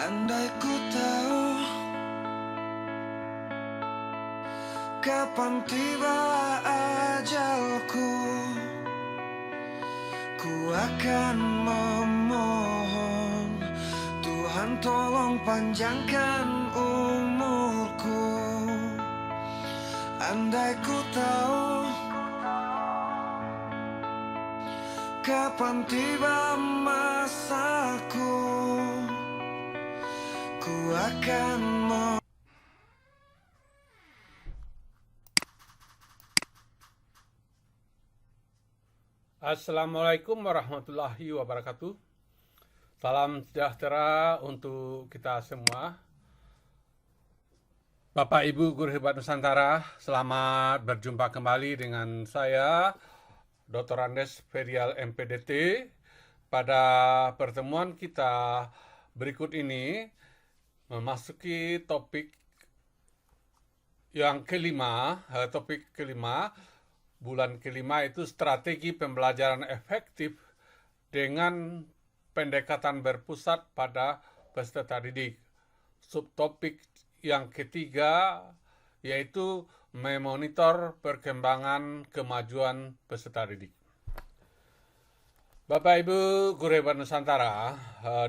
Andai ku tahu kapan tiba ajalku, ku akan memohon Tuhan tolong panjangkan umurku. Andai ku tahu kapan tiba masaku, ku akan Assalamualaikum warahmatullahi wabarakatuh. Salam sejahtera untuk kita semua. Bapak Ibu Guru Hebat Nusantara, selamat berjumpa kembali dengan saya, Dr. Andes Ferial MPDT. Pada pertemuan kita berikut ini, memasuki topik yang kelima, bulan kelima itu strategi pembelajaran efektif dengan pendekatan berpusat pada peserta didik. Subtopik yang ketiga yaitu memonitor perkembangan kemajuan peserta didik. Bapak Ibu Guru Hebat Nusantara,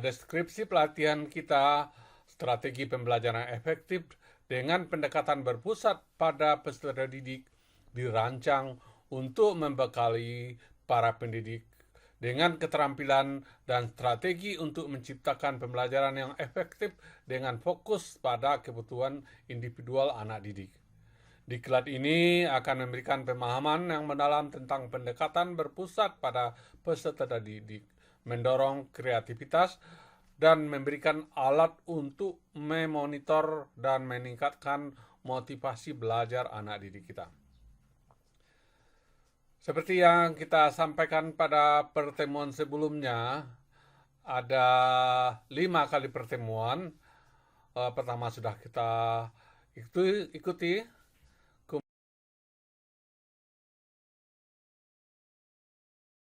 deskripsi pelatihan kita strategi pembelajaran efektif dengan pendekatan berpusat pada peserta didik dirancang untuk membekali para pendidik dengan keterampilan dan strategi untuk menciptakan pembelajaran yang efektif dengan fokus pada kebutuhan individual anak didik. Diklat ini akan memberikan pemahaman yang mendalam tentang pendekatan berpusat pada peserta didik, mendorong kreativitas, dan memberikan alat untuk memonitor dan meningkatkan motivasi belajar anak didik kita. Seperti yang kita sampaikan pada pertemuan sebelumnya, ada 5 kali pertemuan. Pertama sudah kita ikuti.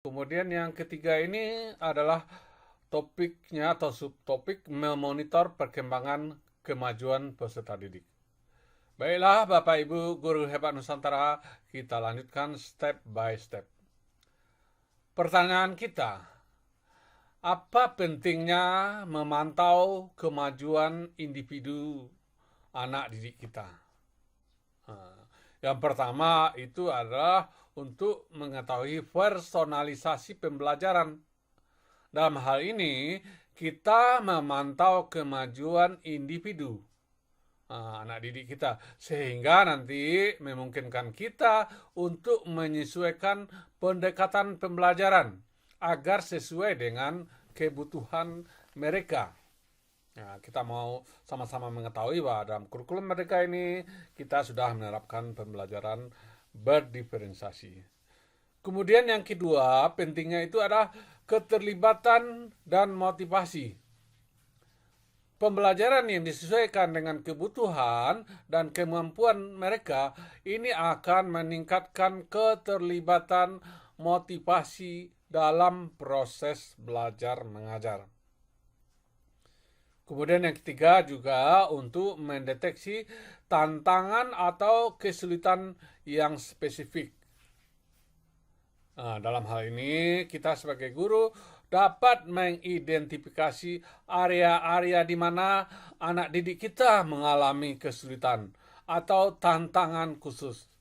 Kemudian yang ketiga ini adalah topiknya atau subtopik memonitor perkembangan kemajuan peserta didik. Baiklah Bapak Ibu Guru Hebat Nusantara, kita lanjutkan step by step. Pertanyaan kita, apa pentingnya memantau kemajuan individu anak didik kita? Yang pertama itu adalah untuk mengetahui personalisasi pembelajaran. Dalam hal ini, kita memantau kemajuan individu anak didik kita, sehingga nanti memungkinkan kita untuk menyesuaikan pendekatan pembelajaran agar sesuai dengan kebutuhan mereka. Nah, kita mau sama-sama mengetahui bahwa dalam kurikulum mereka ini kita sudah menerapkan pembelajaran berdiferensiasi. Kemudian yang kedua, pentingnya itu adalah keterlibatan dan motivasi. Pembelajaran yang disesuaikan dengan kebutuhan dan kemampuan mereka ini akan meningkatkan keterlibatan motivasi dalam proses belajar mengajar. Kemudian yang ketiga juga untuk mendeteksi tantangan atau kesulitan yang spesifik. Dalam hal ini kita sebagai guru dapat mengidentifikasi area-area di mana anak didik kita mengalami kesulitan atau tantangan khusus.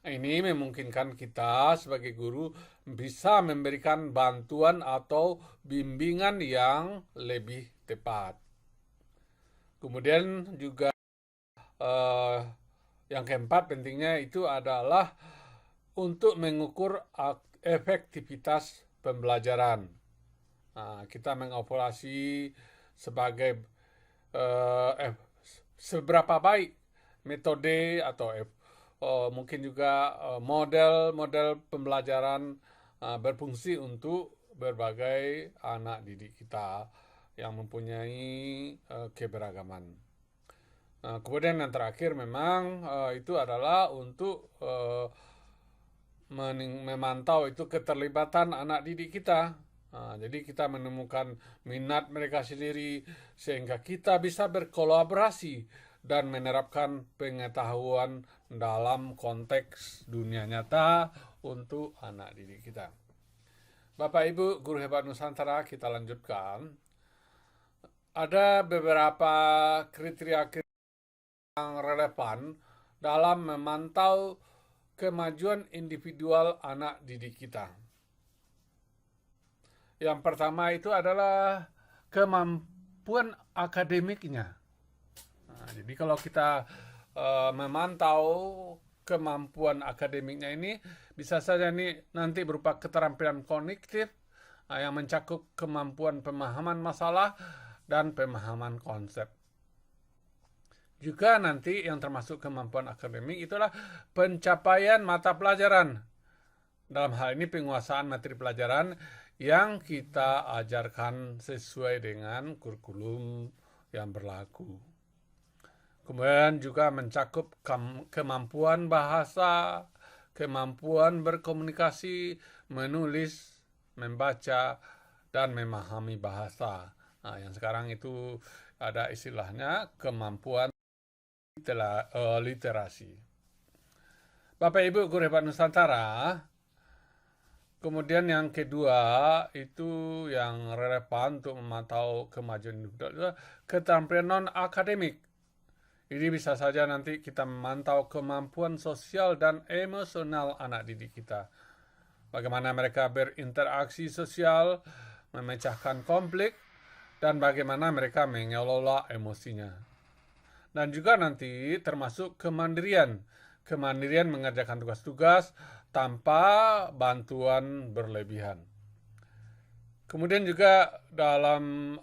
Ini memungkinkan kita sebagai guru bisa memberikan bantuan atau bimbingan yang lebih tepat. Kemudian juga yang keempat pentingnya itu adalah untuk mengukur efektivitas pembelajaran. Kita mengevaluasi sebagai seberapa baik metode atau mungkin juga model-model pembelajaran berfungsi untuk berbagai anak didik kita yang mempunyai keberagaman. Kemudian yang terakhir memang itu adalah untuk memantau itu keterlibatan anak didik kita. Jadi kita menemukan minat mereka sendiri sehingga kita bisa berkolaborasi dan menerapkan pengetahuan dalam konteks dunia nyata untuk anak didik kita. Bapak Ibu Guru Hebat Nusantara, kita lanjutkan. Ada beberapa kriteria yang relevan dalam memantau kemajuan individual anak didik kita. Yang pertama itu adalah kemampuan akademiknya. Jadi kalau kita memantau kemampuan akademiknya ini, bisa saja ini nanti berupa keterampilan kognitif yang mencakup kemampuan pemahaman masalah dan pemahaman konsep. Juga nanti yang termasuk kemampuan akademik itulah pencapaian mata pelajaran. Dalam hal ini penguasaan materi pelajaran yang kita ajarkan sesuai dengan kurikulum yang berlaku. Kemudian juga mencakup kemampuan bahasa, kemampuan berkomunikasi, menulis, membaca, dan memahami bahasa. Yang sekarang itu ada istilahnya kemampuan literasi. Bapak Ibu Guru Hebat Nusantara, kemudian yang kedua itu yang relevan untuk memantau kemajuan individual itu keterampilan non-akademik. Ini bisa saja nanti kita memantau kemampuan sosial dan emosional anak didik kita. Bagaimana mereka berinteraksi sosial, memecahkan konflik, dan bagaimana mereka mengelola emosinya. Dan juga nanti termasuk kemandirian. Kemandirian mengerjakan tugas-tugas tanpa bantuan berlebihan. Kemudian juga dalam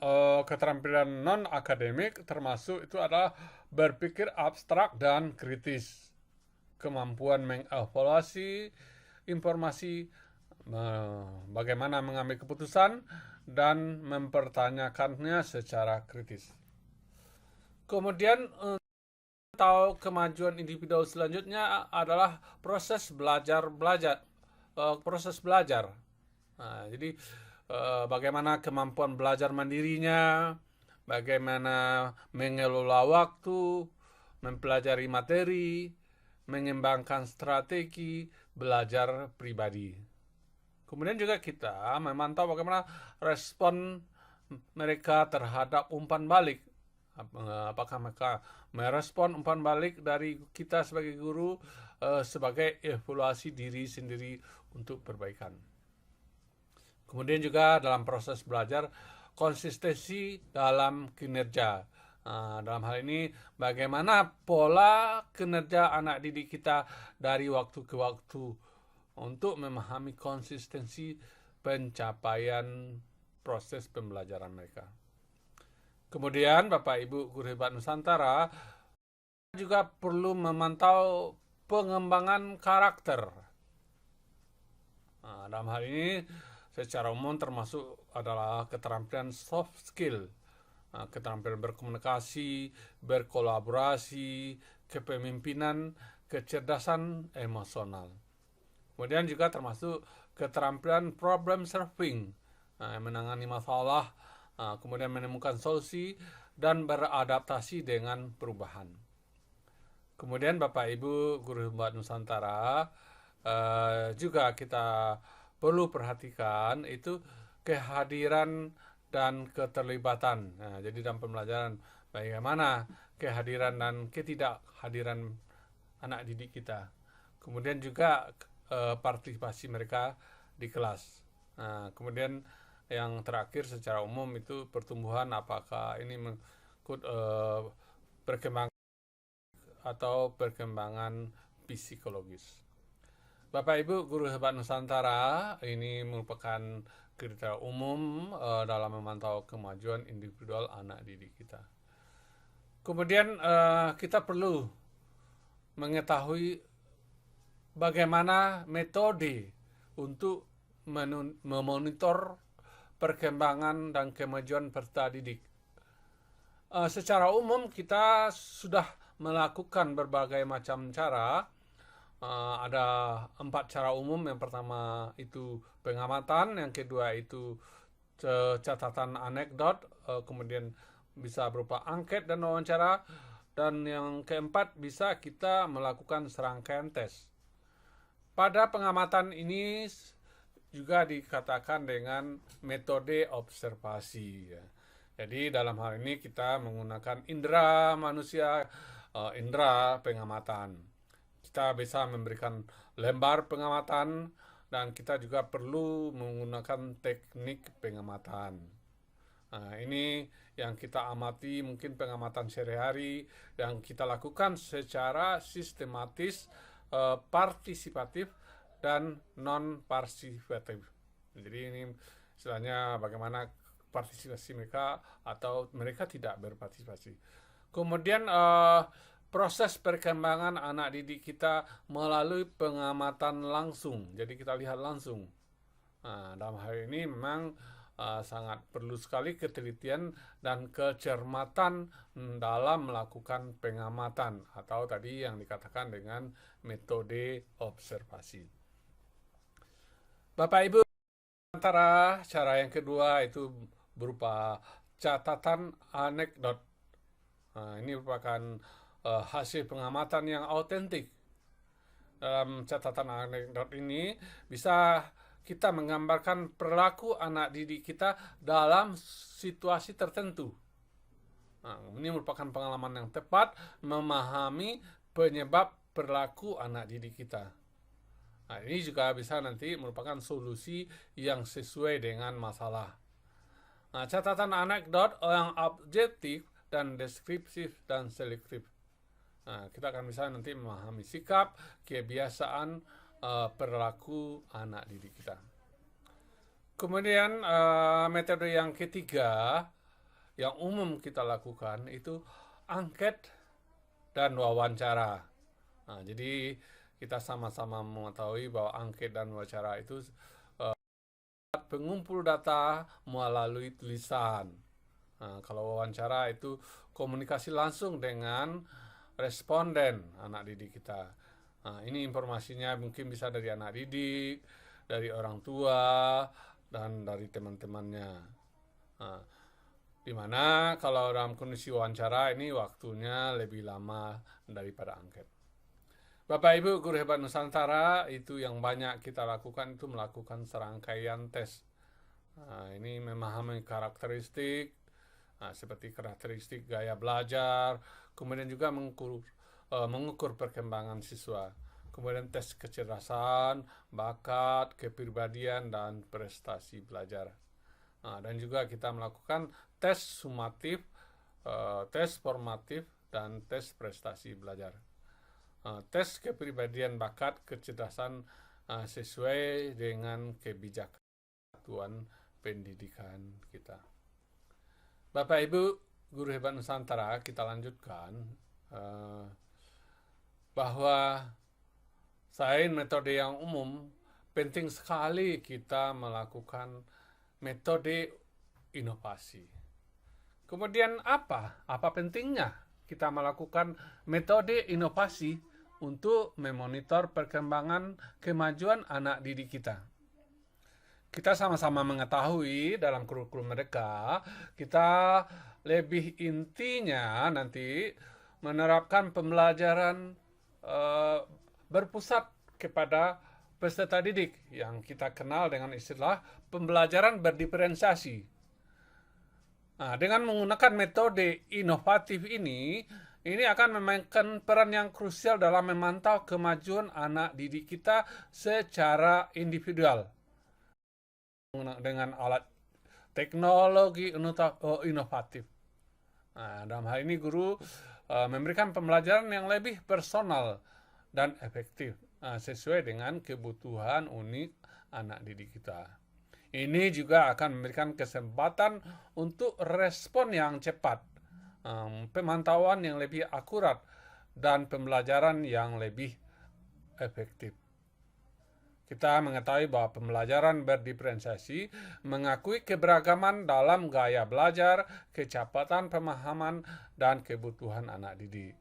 keterampilan non-akademik termasuk itu adalah berpikir abstrak dan kritis. Kemampuan mengevaluasi informasi, bagaimana mengambil keputusan, dan mempertanyakannya secara kritis. Kemudian atau kemajuan individu selanjutnya adalah proses belajar. Jadi bagaimana kemampuan belajar mandirinya, bagaimana mengelola waktu, mempelajari materi, mengembangkan strategi belajar pribadi. Kemudian juga kita memantau bagaimana respon mereka terhadap umpan balik. Apakah mereka merespon umpan balik dari kita sebagai guru sebagai evaluasi diri sendiri untuk perbaikan. Kemudian juga dalam proses belajar, konsistensi dalam kinerja. Dalam hal ini bagaimana pola kinerja anak didik kita dari waktu ke waktu untuk memahami konsistensi pencapaian proses pembelajaran mereka. Kemudian Bapak Ibu Guru Hebat Nusantara juga perlu memantau pengembangan karakter. Dalam hal ini secara umum termasuk adalah keterampilan soft skill, keterampilan berkomunikasi, berkolaborasi, kepemimpinan, kecerdasan emosional. Kemudian juga termasuk keterampilan problem solving, menangani masalah, kemudian menemukan solusi dan beradaptasi dengan perubahan. Kemudian Bapak Ibu Guru Hebat Nusantara juga kita perlu perhatikan itu kehadiran dan keterlibatan. Jadi dalam pembelajaran bagaimana kehadiran dan ketidakhadiran anak didik kita. Kemudian juga partisipasi mereka di kelas. Kemudian yang terakhir secara umum itu pertumbuhan, apakah ini mengikut perkembangan atau perkembangan psikologis. Bapak Ibu Guru Hebat Nusantara, ini merupakan kriteria umum dalam memantau kemajuan individual anak didik kita. Kemudian kita perlu mengetahui bagaimana metode untuk memonitor perkembangan dan kemajuan peserta didik. Secara umum kita sudah melakukan berbagai macam cara ada 4 cara umum. Yang pertama itu pengamatan, yang kedua itu catatan anekdot, kemudian bisa berupa angket dan wawancara, dan yang keempat bisa kita melakukan serangkaian tes. Pada pengamatan ini juga dikatakan dengan metode observasi, ya. Jadi dalam hal ini kita menggunakan indera manusia, indera pengamatan. Kita bisa memberikan lembar pengamatan, dan kita juga perlu menggunakan teknik pengamatan. Nah, ini yang kita amati, mungkin pengamatan sehari-hari yang kita lakukan secara sistematis, partisipatif, dan non-partisipatif. Jadi ini istilahnya bagaimana partisipasi mereka atau mereka tidak berpartisipasi. Kemudian proses perkembangan anak didik kita melalui pengamatan langsung. Jadi kita lihat langsung. Nah, dalam hal ini memang sangat perlu sekali ketelitian dan kecermatan dalam melakukan pengamatan, atau tadi yang dikatakan dengan metode observasi. Bapak Ibu, antara cara yang kedua itu berupa catatan anekdot. Nah, ini merupakan hasil pengamatan yang autentik. Dalam catatan anekdot ini bisa kita menggambarkan perilaku anak didik kita dalam situasi tertentu. Nah, ini merupakan pengalaman yang tepat memahami penyebab perilaku anak didik kita. Nah, ini juga bisa nanti merupakan solusi yang sesuai dengan masalah. Nah, catatan anekdot yang objektif dan deskriptif dan selektif. Nah, kita akan bisa nanti memahami sikap, kebiasaan, perilaku anak didik kita. Kemudian metode yang ketiga yang umum kita lakukan itu angket dan wawancara. Nah, jadi kita sama-sama mengetahui bahwa angket dan wawancara itu pengumpul data melalui tulisan. Nah, kalau wawancara itu komunikasi langsung dengan responden anak didik kita. Nah, ini informasinya mungkin bisa dari anak didik, dari orang tua, dan dari teman-temannya. Nah, dimana kalau dalam kondisi wawancara ini waktunya lebih lama daripada angket. Bapak Ibu Guru Hebat Nusantara, itu yang banyak kita lakukan itu melakukan serangkaian tes. Nah, ini memahami karakteristik, seperti karakteristik gaya belajar, kemudian juga mengukur perkembangan siswa, kemudian tes kecerdasan, bakat, kepribadian, dan prestasi belajar. Nah, dan juga kita melakukan tes sumatif, tes formatif, dan tes prestasi belajar. Tes kepribadian, bakat, kecerdasan sesuai dengan kebijakan satuan pendidikan kita. Bapak Ibu Guru Hebat Nusantara, kita lanjutkan bahwa selain metode yang umum, penting sekali kita melakukan metode inovasi. Kemudian apa pentingnya kita melakukan metode inovasi untuk memonitor perkembangan kemajuan anak didik kita? Kita sama-sama mengetahui dalam kurikulum mereka, kita lebih intinya nanti menerapkan pembelajaran berpusat kepada peserta didik yang kita kenal dengan istilah pembelajaran berdiferensiasi. Nah, dengan menggunakan metode inovatif ini akan memainkan peran yang krusial dalam memantau kemajuan anak didik kita secara individual dengan alat teknologi inovatif. Nah, dalam hal ini guru memberikan pembelajaran yang lebih personal dan efektif sesuai dengan kebutuhan unik anak didik kita. Ini juga akan memberikan kesempatan untuk respon yang cepat, pemantauan yang lebih akurat, dan pembelajaran yang lebih efektif. Kita mengetahui bahwa pembelajaran berdiferensiasi mengakui keberagaman dalam gaya belajar, kecepatan pemahaman, dan kebutuhan anak didik.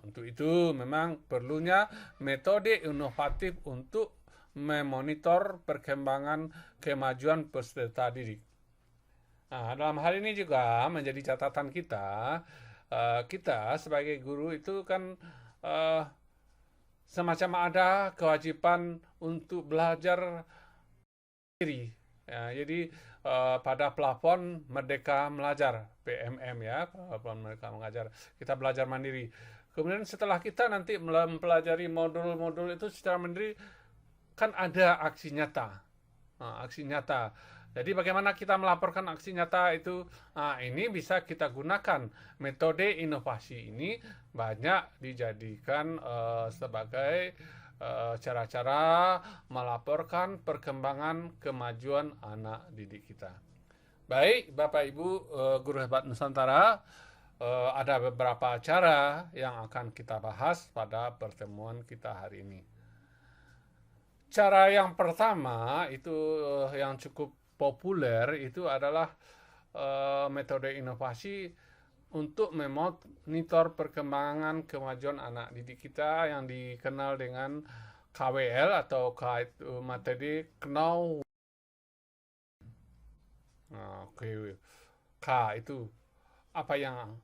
Untuk itu memang perlunya metode inovatif untuk memonitor perkembangan kemajuan peserta didik. Dalam hal ini juga menjadi catatan kita, kita sebagai guru itu kan semacam ada kewajiban untuk belajar diri. Jadi pada plafon Merdeka Belajar PMM ya, plafon Merdeka Mengajar, kita belajar mandiri. Kemudian setelah kita nanti mempelajari modul-modul itu secara mandiri, kan ada aksi nyata. Aksi nyata. Jadi bagaimana kita melaporkan aksi nyata itu? Ini bisa kita gunakan. Metode inovasi ini banyak dijadikan sebagai cara-cara melaporkan perkembangan kemajuan anak didik kita. Baik, Bapak Ibu Guru Hebat Nusantara, ada beberapa cara yang akan kita bahas pada pertemuan kita hari ini. Cara yang pertama itu yang cukup populer itu adalah metode inovasi untuk memonitor perkembangan kemajuan anak didik kita yang dikenal dengan KWL atau metode Know. K itu apa yang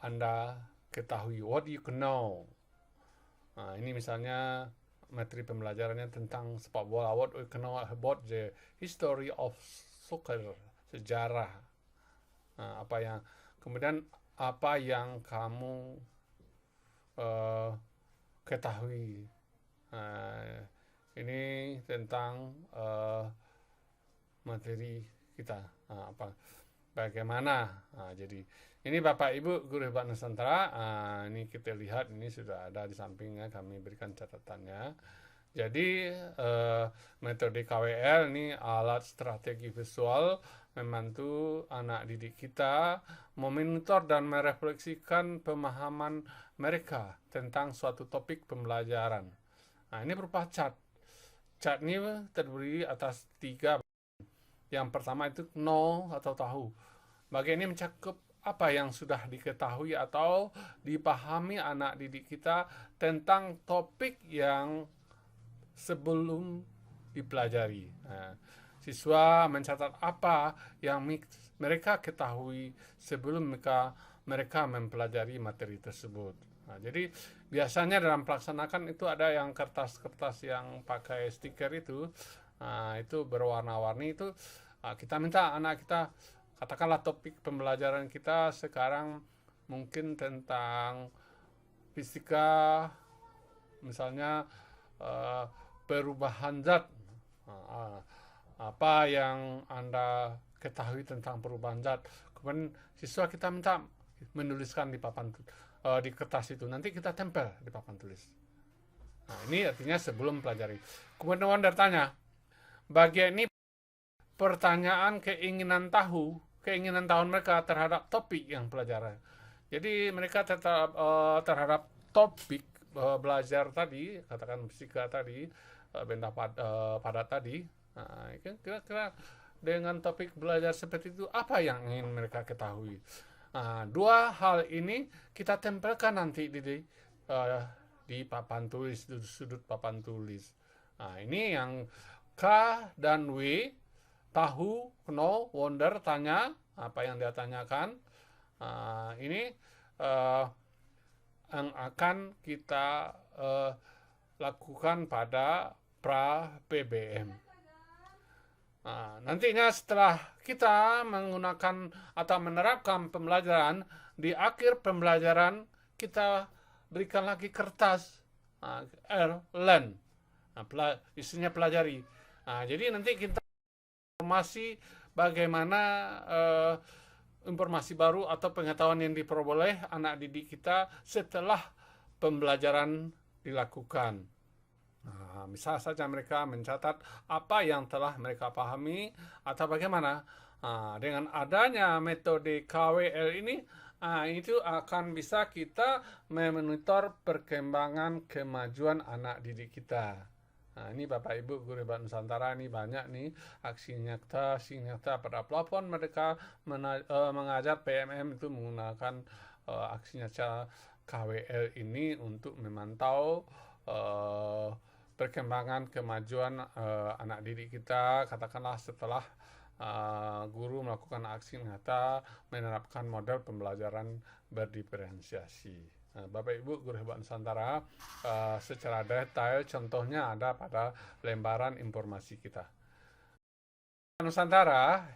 Anda ketahui, what you know. Ini misalnya materi pembelajarannya tentang sepak bola, what you know about the history of soccer, sejarah. Kemudian apa yang kamu ketahui. Ini tentang materi kita. Bagaimana? Jadi ini Bapak Ibu Guru Hebat Nusantara. Ini kita lihat, ini sudah ada di sampingnya, kami berikan catatannya. Jadi metode KWL ini alat strategi visual membantu anak didik kita memonitor dan merefleksikan pemahaman mereka tentang suatu topik pembelajaran. Ini berupa cat. Cat ini terdiri atas 3. Yang pertama itu know atau tahu. Bagian ini mencakup apa yang sudah diketahui atau dipahami anak didik kita tentang topik yang sebelum dipelajari. Siswa mencatat apa yang mereka ketahui sebelum mereka mempelajari materi tersebut. Jadi biasanya dalam pelaksanakan itu ada yang kertas-kertas yang pakai stiker itu berwarna-warni itu. Kita minta anak kita, katakanlah topik pembelajaran kita sekarang mungkin tentang fisika, misalnya perubahan zat. Apa yang Anda ketahui tentang perubahan zat? Kemudian siswa kita minta menuliskan di papan di kertas itu, nanti kita tempel di papan tulis. Ini artinya sebelum pelajari. Kemudian Anda tanya, bagian ini pertanyaan keinginan tahu mereka terhadap topik yang pelajaran. Jadi mereka tetap terhadap topik belajar tadi, katakan fisika tadi, benda padat tadi. Kira-kira dengan topik belajar seperti itu, apa yang ingin mereka ketahui? 2 hal ini kita tempelkan nanti di papan tulis, di sudut papan tulis. Ini yang K dan W, tahu, know, wonder, tanya, apa yang dia tanyakan. Ini yang akan kita lakukan pada pra-PBM. Nantinya setelah kita menggunakan atau menerapkan pembelajaran, di akhir pembelajaran kita berikan lagi kertas learn, isinya pelajari. Jadi nanti kita informasi bagaimana informasi baru atau pengetahuan yang diperoleh anak didik kita setelah pembelajaran dilakukan. Misal saja mereka mencatat apa yang telah mereka pahami atau bagaimana. Dengan adanya metode KWL ini, itu akan bisa kita memonitor perkembangan kemajuan anak didik kita. Ini Bapak Ibu Guru Hebat Nusantara, ini banyak nih aksi nyata pada plafon mereka mengajar PMM itu menggunakan aksi nyata KWL ini untuk memantau perkembangan kemajuan anak didik kita, katakanlah setelah guru melakukan aksi nyata menerapkan model pembelajaran berdiferensiasi. Bapak Ibu guru hebat Nusantara, secara detail contohnya ada pada lembaran informasi kita. Nusantara,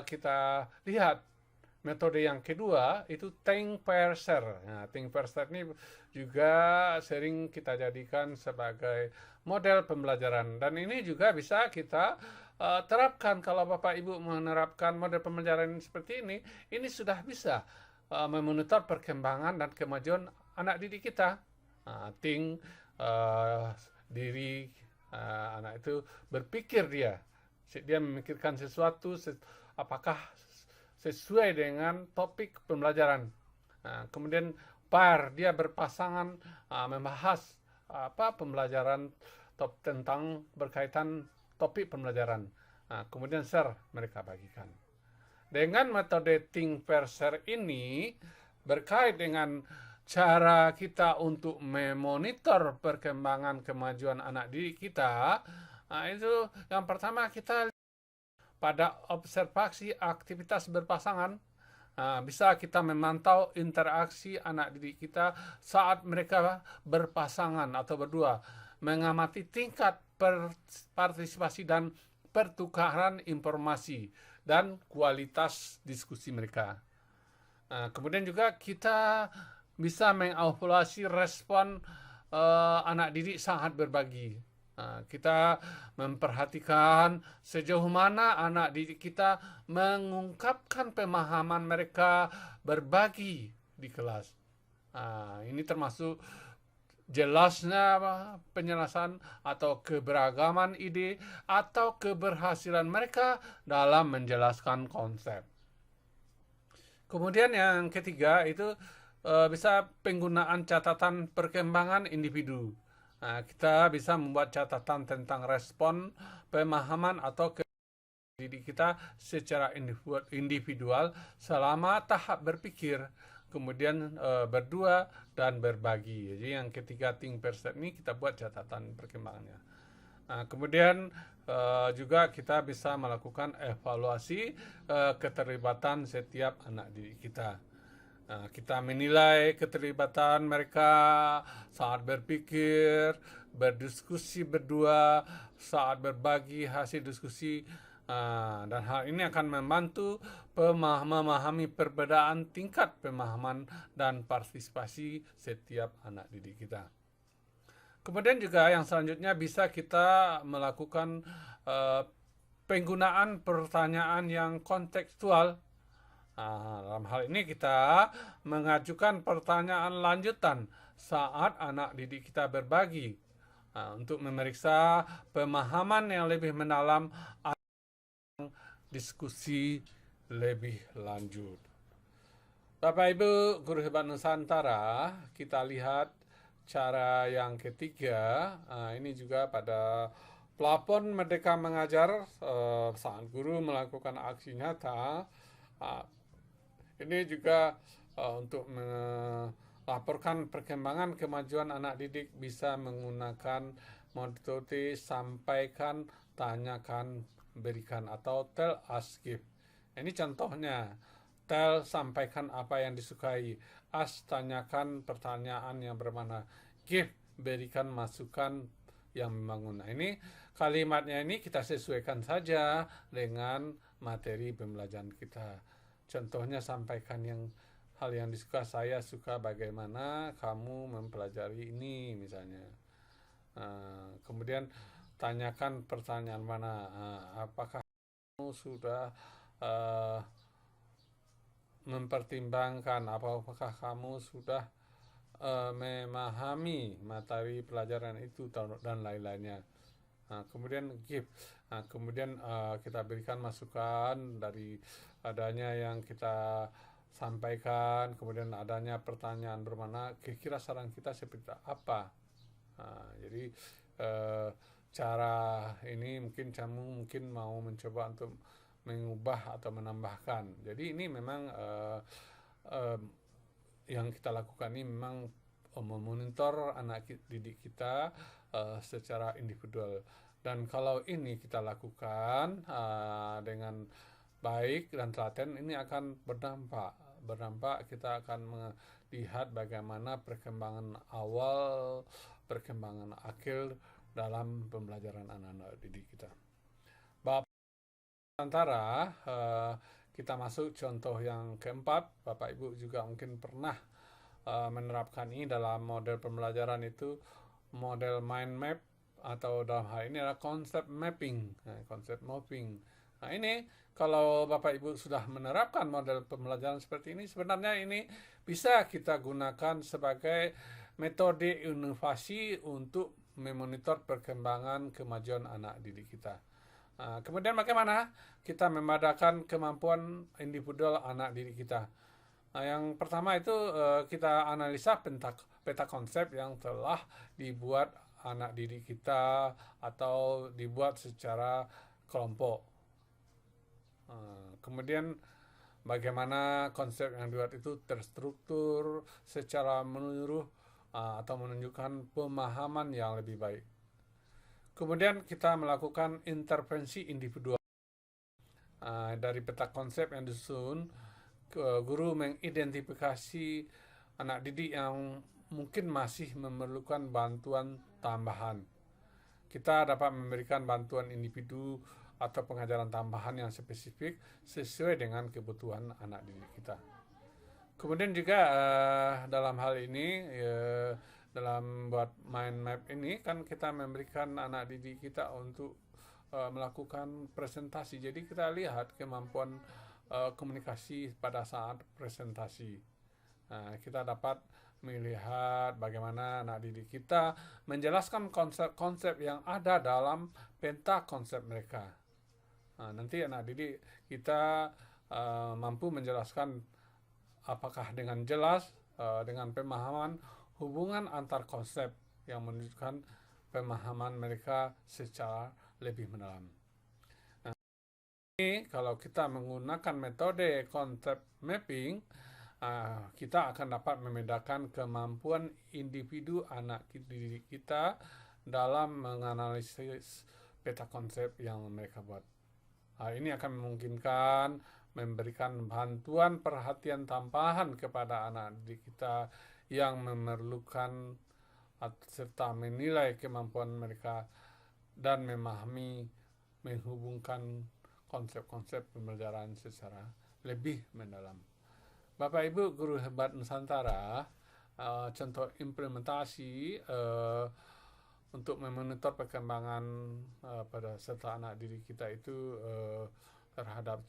kita lihat metode yang kedua itu think pair share. Nah, think pair share ini juga sering kita jadikan sebagai model pembelajaran, dan ini juga bisa kita terapkan. Kalau Bapak Ibu menerapkan model pembelajaran seperti ini sudah bisa memonitor perkembangan dan kemajuan anak didik kita. Think, diri anak itu berpikir, dia memikirkan sesuatu apakah sesuai dengan topik pembelajaran. Kemudian pair, dia berpasangan membahas pembelajaran tentang berkaitan topik pembelajaran. Kemudian share, mereka bagikan. Dengan metode think pair share ini berkait dengan cara kita untuk memonitor perkembangan kemajuan anak didik kita. Itu yang pertama, kita pada observasi aktivitas berpasangan, bisa kita memantau interaksi anak didik kita saat mereka berpasangan atau berdua, mengamati tingkat partisipasi dan pertukaran informasi dan kualitas diskusi mereka. Kemudian juga kita bisa mengevaluasi respon anak didik saat berbagi. Kita memperhatikan sejauh mana anak didik kita mengungkapkan pemahaman mereka berbagi di kelas. Ini termasuk jelasnya penjelasan atau keberagaman ide atau keberhasilan mereka dalam menjelaskan konsep. Kemudian yang ketiga itu bisa penggunaan catatan perkembangan individu. Kita bisa membuat catatan tentang respon, pemahaman, atau didik kita secara individual selama tahap berpikir, kemudian berdua, dan berbagi. Jadi yang ketiga think pair share ini kita buat catatan perkembangannya. Kemudian juga kita bisa melakukan evaluasi keterlibatan setiap anak didik kita. Kita menilai keterlibatan mereka saat berpikir, berdiskusi berdua, saat berbagi hasil diskusi, dan hal ini akan membantu memahami perbedaan tingkat pemahaman dan partisipasi setiap anak didik kita. Kemudian juga yang selanjutnya bisa kita melakukan penggunaan pertanyaan yang kontekstual. Dalam hal ini kita mengajukan pertanyaan lanjutan saat anak didik kita berbagi untuk memeriksa pemahaman yang lebih mendalam atau diskusi lebih lanjut. Bapak Ibu guru hebat Nusantara, kita lihat cara yang ketiga. Ini juga pada plafon Merdeka Mengajar saat guru melakukan aksi nyata. Ini juga untuk melaporkan perkembangan kemajuan anak didik bisa menggunakan metode sampaikan, tanyakan, berikan atau tell, ask, give. Ini contohnya. Tell, sampaikan apa yang disukai. Ask, tanyakan pertanyaan yang bermakna. Give, berikan masukan yang membangun. Nah, ini kalimatnya ini kita sesuaikan saja dengan materi pembelajaran kita. Contohnya, sampaikan hal yang disuka. Saya suka bagaimana kamu mempelajari ini, misalnya. Kemudian tanyakan pertanyaan mana, apakah kamu sudah mempertimbangkan, apakah kamu sudah memahami materi pelajaran itu, dan lain-lainnya. Kemudian give. Kemudian kita berikan masukan dari adanya yang kita sampaikan, kemudian adanya pertanyaan bermakna, kira-kira saran kita seperti apa. Jadi cara ini mungkin kamu mau mencoba untuk mengubah atau menambahkan. Jadi ini memang yang kita lakukan ini memang memonitor anak didik kita secara individual. Dan kalau ini kita lakukan dengan baik dan telaten, ini akan berdampak kita akan melihat bagaimana perkembangan awal, perkembangan akhir dalam pembelajaran anak-anak didik kita. Antara kita masuk contoh yang keempat, Bapak Ibu juga mungkin pernah menerapkan ini dalam model pembelajaran itu, model mind map, atau dalam hal ini adalah konsep mapping. Nah, ini kalau Bapak Ibu sudah menerapkan model pembelajaran seperti ini, sebenarnya ini bisa kita gunakan sebagai metode inovasi untuk memonitor perkembangan kemajuan anak didik kita. Kemudian bagaimana kita memadakan kemampuan individual anak didik kita? Yang pertama itu kita analisa peta konsep yang telah dibuat anak didik kita atau dibuat secara kelompok. Kemudian bagaimana konsep yang dibuat itu terstruktur secara menyeluruh atau menunjukkan pemahaman yang lebih baik. Kemudian kita melakukan intervensi individual. Dari peta konsep yang disusun, guru mengidentifikasi anak didik yang mungkin masih memerlukan bantuan tambahan. Kita dapat memberikan bantuan individu atau pengajaran tambahan yang spesifik sesuai dengan kebutuhan anak didik kita. Kemudian juga dalam hal ini, dalam buat mind map ini kan kita memberikan anak didik kita untuk melakukan presentasi. Jadi kita lihat kemampuan komunikasi pada saat presentasi. Kita dapat melihat bagaimana anak didik kita menjelaskan konsep-konsep yang ada dalam peta konsep mereka. Nanti anak didik kita mampu menjelaskan apakah dengan jelas, dengan pemahaman, hubungan antar konsep yang menunjukkan pemahaman mereka secara lebih mendalam. Ini kalau kita menggunakan metode konsep mapping, kita akan dapat membedakan kemampuan individu anak didik kita dalam menganalisis peta konsep yang mereka buat. Ini akan memungkinkan memberikan bantuan perhatian tambahan kepada anak didik kita yang memerlukan serta menilai kemampuan mereka dan memahami, menghubungkan konsep-konsep pembelajaran secara lebih mendalam. Bapak Ibu guru hebat Nusantara, contoh implementasi untuk memonitor perkembangan pada serta anak didik kita itu terhadap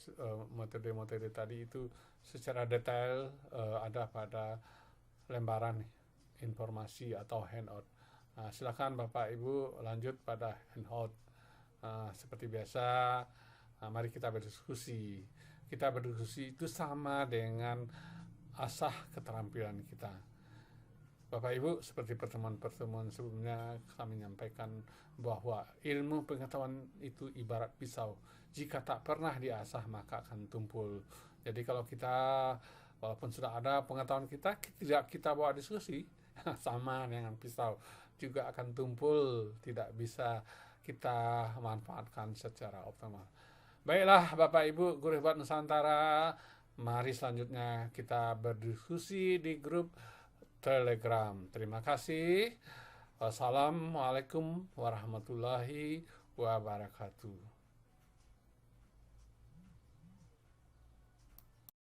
metode-metode tadi itu secara detail ada pada lembaran informasi atau handout. Silakan Bapak Ibu lanjut pada handout. Seperti biasa, mari kita berdiskusi. Kita berdiskusi itu sama dengan asah keterampilan kita. Bapak Ibu, seperti pertemuan-pertemuan sebelumnya kami menyampaikan bahwa ilmu pengetahuan itu ibarat pisau. Jika tak pernah diasah maka akan tumpul. Jadi kalau kita, walaupun sudah ada pengetahuan kita, tidak kita bawa diskusi, sama dengan pisau, juga akan tumpul, tidak bisa kita manfaatkan secara optimal. Baiklah Bapak Ibu guru hebat Nusantara, mari selanjutnya kita berdiskusi di grup Telegram. Terima kasih. Wassalamualaikum warahmatullahi wabarakatuh.